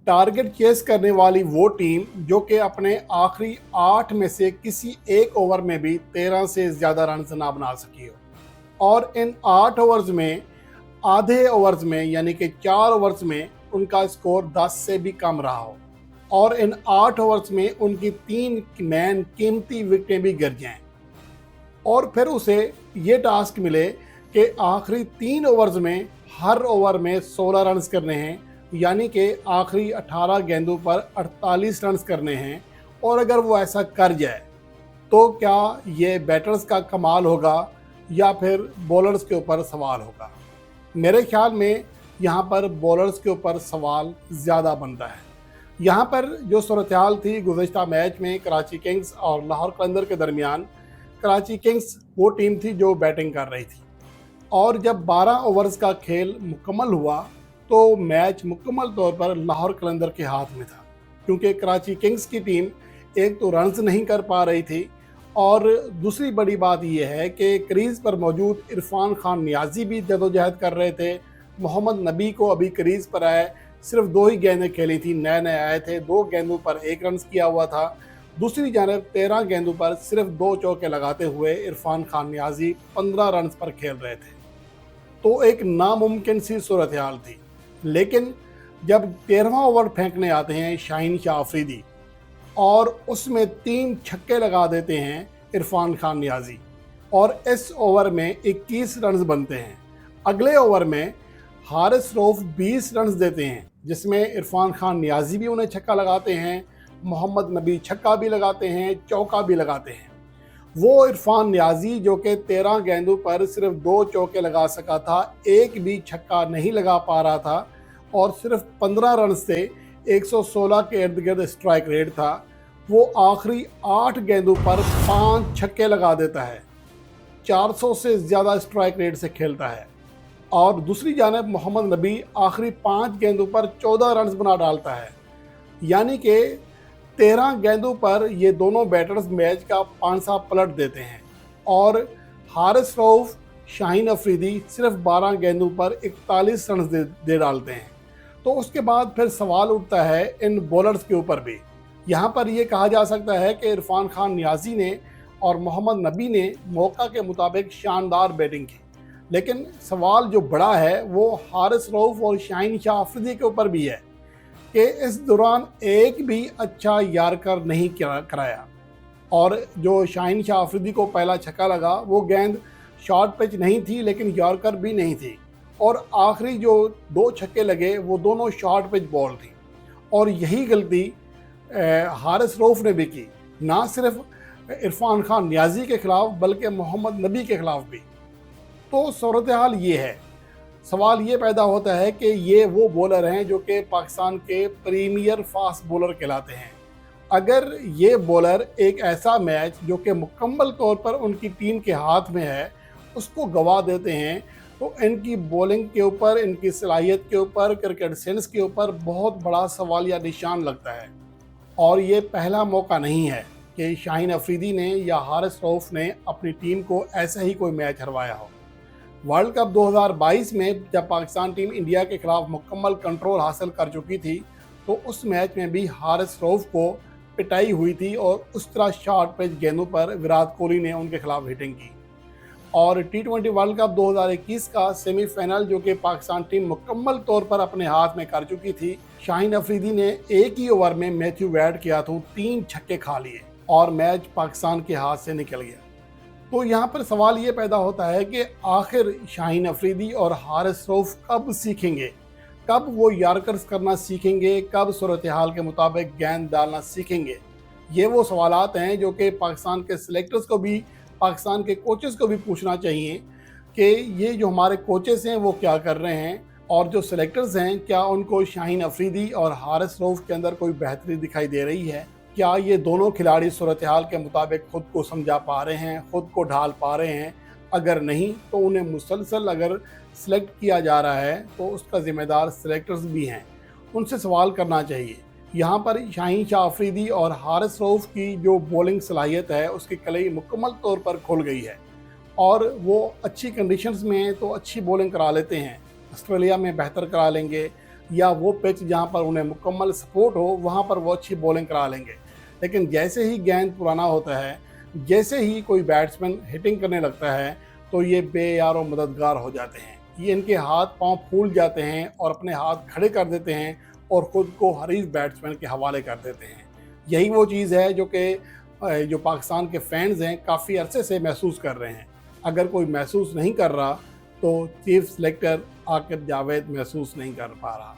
Target chase करने वाली वो टीम जो कि अपने आखिरी 8 में से किसी एक ओवर में भी 13 से ज़्यादा रन ना बना सकी हो और इन 8 ओवर्स में आधे ओवर्स में यानी कि 4 ओवर्स में उनका स्कोर 10 से भी कम रहा हो और इन 8 ओवर्स में उनकी 3 मैन कीमती विकेटें भी गिर जाएं और फिर उसे ये टास्क मिले कि आखिरी 3 ओवर्स में हर ओवर में 16 रन करने हैं, यानी कि आखिरी 18 गेंदों पर 48 रन करने हैं। और अगर वो ऐसा कर जाए तो क्या ये बैटर्स का कमाल होगा या फिर बॉलर्स के ऊपर सवाल होगा? मेरे ख्याल में यहाँ पर बॉलर्स के ऊपर सवाल ज़्यादा बनता है। यहाँ पर जो सूरत-ए-हाल थी गुज़िश्ता मैच में कराची किंग्स और लाहौर कलंदर के दरमियान, कराची किंग्स वो टीम थी जो बैटिंग कर रही थी और जब 12 ओवर्स का खेल मुकम्मल हुआ तो मैच मुकम्मल तौर पर लाहौर कलंदर के हाथ में था, क्योंकि कराची किंग्स की टीम एक तो रन्स नहीं कर पा रही थी और दूसरी बड़ी बात यह है कि क्रीज़ पर मौजूद इरफान खान नियाज़ी भी जदोजहद कर रहे थे। मोहम्मद नबी को अभी क्रीज़ पर आए सिर्फ 2 ही गेंदें खेली थी, नए नए आए थे, 2 गेंदों पर 1 रन किया हुआ था। दूसरी जानब 13 गेंदों पर सिर्फ 2 चौके लगाते हुए इरफान खान नियाज़ी 15 रन पर खेल रहे थे। तो एक नामुमकिन सी सूरत-ए-हाल थी। लेकिन जब 13वां ओवर फेंकने आते हैं शाहीन शाह अफरीदी और उसमें 3 छक्के लगा देते हैं इरफान खान नियाज़ी और इस ओवर में 21 रन बनते हैं। अगले ओवर में हारिस रऊफ 20 रन देते हैं, जिसमें इरफान खान नियाज़ी भी उन्हें छक्का लगाते हैं, मोहम्मद नबी छक्का भी लगाते हैं, चौका भी लगाते हैं। वो इरफान नियाज़ी जो कि 13 गेंदों पर सिर्फ 2 चौके लगा सका था, एक भी छक्का नहीं लगा पा रहा था और सिर्फ 15 रन से 116 के इर्द गिर्द स्ट्राइक रेट था। वो आखिरी 8 गेंदों पर 5 छक्के लगा देता है, 400 से ज़्यादा स्ट्राइक रेट से खेलता है। और दूसरी जानब मोहम्मद नबी आखिरी 5 गेंदों पर 14 रन बना डालता है, यानी कि 13 गेंदों पर ये दोनों बैटर्स मैच का पांसा पलट देते हैं और हारिस रऊफ, शाहीन अफरीदी सिर्फ 12 गेंदों पर 41 रन दे डालते हैं। तो उसके बाद फिर सवाल उठता है इन बॉलर्स के ऊपर भी। यहाँ पर यह कहा जा सकता है कि इरफान खान नियाज़ी ने और मोहम्मद नबी ने मौका के मुताबिक शानदार बैटिंग की, लेकिन सवाल जो बड़ा है वो हारिस रऊफ और शाहीन शाह अफरीदी के ऊपर भी है कि इस दौरान एक भी अच्छा यार्कर नहीं कराया। और जो शाहीन शाह अफरीदी को पहला छक्का लगा वो गेंद शॉर्ट पिच नहीं थी, लेकिन यार्कर भी नहीं थी और आखिरी जो 2 छक्के लगे वो दोनों शॉर्ट पिच बॉल थी। और यही गलती हारिस रऊफ ने भी की, ना सिर्फ इरफान खान नियाज़ी के ख़िलाफ़ बल्कि मोहम्मद नबी के ख़िलाफ़ भी। तो सूरत-ए-हाल ये है। सवाल ये पैदा होता है कि ये वो बॉलर हैं जो कि पाकिस्तान के प्रीमियर फास्ट बॉलर कहलाते हैं। अगर ये बॉलर एक ऐसा मैच जो कि मुकम्मल तौर पर उनकी टीम के हाथ में है उसको गंवा देते हैं, तो इनकी बॉलिंग के ऊपर, इनकी सलाहियत के ऊपर, क्रिकेट सेंस के ऊपर बहुत बड़ा सवालिया निशान लगता है। और ये पहला मौका नहीं है कि शाहीन अफरीदी ने या हारिस रऊफ ने अपनी टीम को ऐसा ही कोई मैच हरवाया हो। वर्ल्ड कप 2022 में जब पाकिस्तान टीम इंडिया के खिलाफ मुकम्मल कंट्रोल हासिल कर चुकी थी तो उस मैच में भी हारिस रऊफ को पिटाई हुई थी और उस तरह शॉर्ट पिच गेंदों पर विराट कोहली ने उनके खिलाफ हिटिंग की। और T20 वर्ल्ड कप 2021 का सेमीफाइनल जो कि पाकिस्तान टीम मुकम्मल तौर पर अपने हाथ में कर चुकी थी, शाहीन अफरीदी ने एक ही ओवर में मैथ्यू वेड के हाथों 3 छक्के खा लिए और मैच पाकिस्तान के हाथ से निकल गया। तो यहाँ पर सवाल ये पैदा होता है कि आखिर शाहीन अफरीदी और हारिस रऊफ कब सीखेंगे, कब वो यार्कर्स करना सीखेंगे, कब सूरत-ए-हाल के मुताबिक गेंद डालना सीखेंगे? ये वो सवालात हैं जो कि पाकिस्तान के सिलेक्टर्स को भी, पाकिस्तान के कोचेस को भी पूछना चाहिए कि ये जो हमारे कोचेस हैं वो क्या कर रहे हैं और जो सिलेक्टर्स हैं क्या उनको शाहीन अफरीदी और हारिस रऊफ के अंदर कोई बेहतरी दिखाई दे रही है? क्या ये दोनों खिलाड़ी सूरत-ए-हाल के मुताबिक ख़ुद को समझा पा रहे हैं, ख़ुद को ढाल पा रहे हैं? अगर नहीं तो उन्हें मुसलसल अगर सिलेक्ट किया जा रहा है तो उसका ज़िम्मेदार सिलेक्टर्स भी हैं, उनसे सवाल करना चाहिए। यहाँ पर शाहीन शाह अफरीदी और हारिस रऊफ की जो बॉलिंग सलाहियत है उसकी कलई मुकम्मल तौर पर खुल गई है और वो अच्छी कंडीशंस में हैं तो अच्छी बॉलिंग करा लेते हैं। ऑस्ट्रेलिया में बेहतर करा लेंगे, या वो पिच जहाँ पर उन्हें मुकम्मल सपोर्ट हो वहाँ पर वो अच्छी बॉलिंग करा लेंगे। लेकिन जैसे ही गेंद पुराना होता है, जैसे ही कोई बैट्समैन हिटिंग करने लगता है, तो ये बेयारो मददगार हो जाते हैं। ये इनके हाथ पांव फूल जाते हैं और अपने हाथ खड़े कर देते हैं और ख़ुद को हरीफ बैट्समैन के हवाले कर देते हैं। यही वो चीज़ है जो पाकिस्तान के फैंस हैं काफ़ी अरसे से महसूस कर रहे हैं। अगर कोई महसूस नहीं कर रहा तो चीफ सेलेक्टर आकिब जावेद महसूस नहीं कर पा रहा।